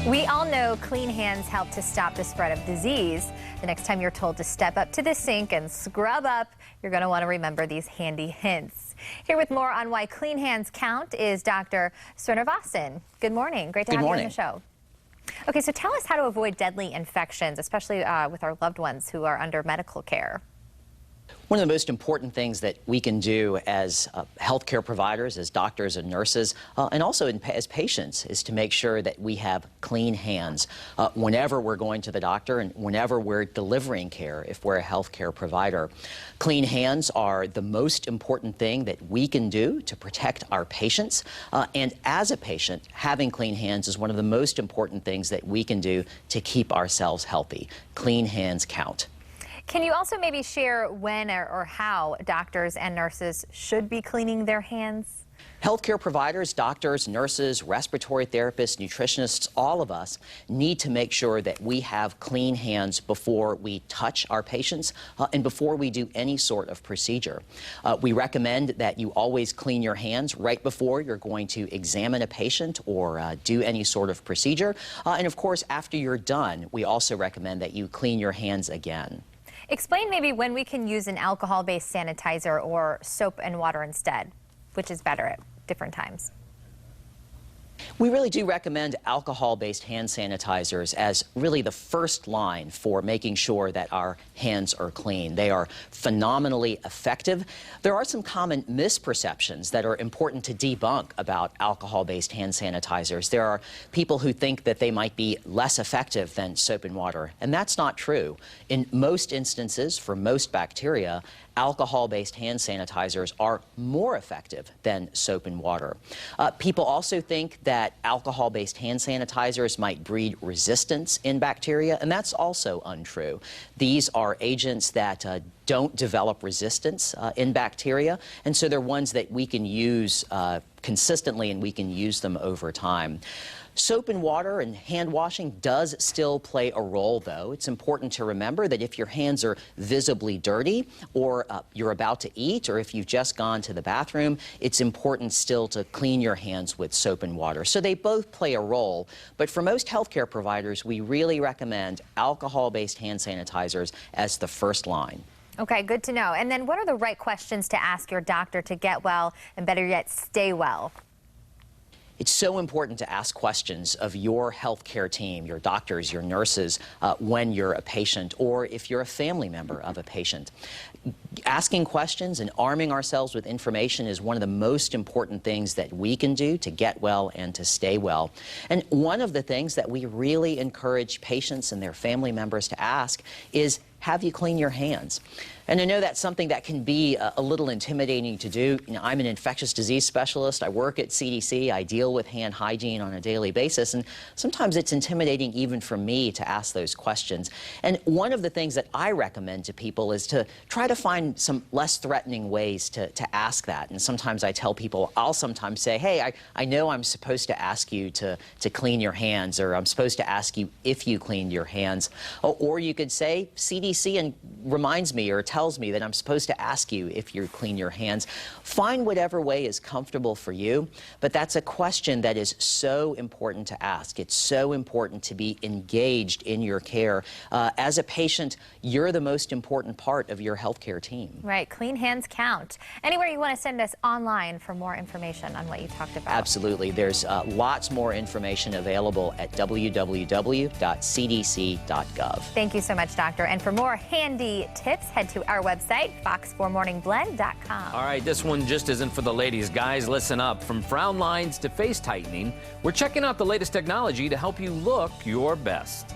We all know clean hands help to stop the spread of disease. The next time you're told to step up to the sink and scrub up, you're going to want to remember these handy hints. Here with more on why clean hands count is Dr. Srinivasan. Good morning. Great to have you on the show. Okay, so tell us how to avoid deadly infections, especially with our loved ones who are under medical care. One of the most important things that we can do as healthcare providers, as doctors and nurses, and also as patients, is to make sure that we have clean hands whenever we're going to the doctor and whenever we're delivering care if we're a healthcare provider. Clean hands are the most important thing that we can do to protect our patients. And as a patient, having clean hands is one of the most important things that we can do to keep ourselves healthy. Clean hands count. Can you also maybe share when or how doctors and nurses should be cleaning their hands? Healthcare providers, doctors, nurses, respiratory therapists, nutritionists, all of us need to make sure that we have clean hands before we touch our patients and before we do any sort of procedure. We recommend that you always clean your hands right before you're going to examine a patient or do any sort of procedure. And of course, after you're done, we also recommend that you clean your hands again. Explain maybe when we can use an alcohol-based sanitizer or soap and water instead, which is better at different times. We really do recommend alcohol-based hand sanitizers as really the first line for making sure that our hands are clean. They are phenomenally effective. There are some common misperceptions that are important to debunk about alcohol-based hand sanitizers. There are people who think that they might be less effective than soap and water, and that's not true. In most instances, for most bacteria, alcohol-based hand sanitizers are more effective than soap and water. People also think that alcohol-based hand sanitizers might breed resistance in bacteria, and that's also untrue. These are agents that don't develop resistance in bacteria, and so they're ones that we can use consistently, and we can use them over time. Soap and water and hand washing does still play a role, though. It's important to remember that if your hands are visibly dirty, or you're about to eat, or if you've just gone to the bathroom, it's important still to clean your hands with soap and water. So they both play a role, but for most healthcare providers, we really recommend alcohol-based hand sanitizers as the first line. Okay, good to know. And then what are the right questions to ask your doctor to get well and better yet, stay well? It's so important to ask questions of your healthcare team, your doctors, your nurses, when you're a patient or if you're a family member of a patient. Asking questions and arming ourselves with information is one of the most important things that we can do to get well and to stay well. And one of the things that we really encourage patients and their family members to ask is, have you cleaned your hands? And I know that's something that can be a little intimidating to do. You know, I'm an infectious disease specialist. I work at CDC. I deal with hand hygiene on a daily basis. And sometimes it's intimidating even for me to ask those questions. And one of the things that I recommend to people is to try to find some less threatening ways to ask that. And sometimes I tell people, I'll sometimes say, hey, I know I'm supposed to ask you to clean your hands, or I'm supposed to ask you if you cleaned your hands. Or you could say, CDC and reminds me or tells me that I'm supposed to ask you if you clean your hands. Find whatever way is comfortable for you, but that's a question that is so important to ask. It's so important to be engaged in your care. As a patient, you're the most important part of your healthcare team. Right, clean hands count. Anywhere you want to send us online for more information on what you talked about? Absolutely. There's lots more information available at www.cdc.gov. Thank you so much, Doctor. And for more handy tips, head to our website, fox4morningblend.com. All right, this one just isn't for the ladies. Guys, listen up. From frown lines to face tightening, we're checking out the latest technology to help you look your best.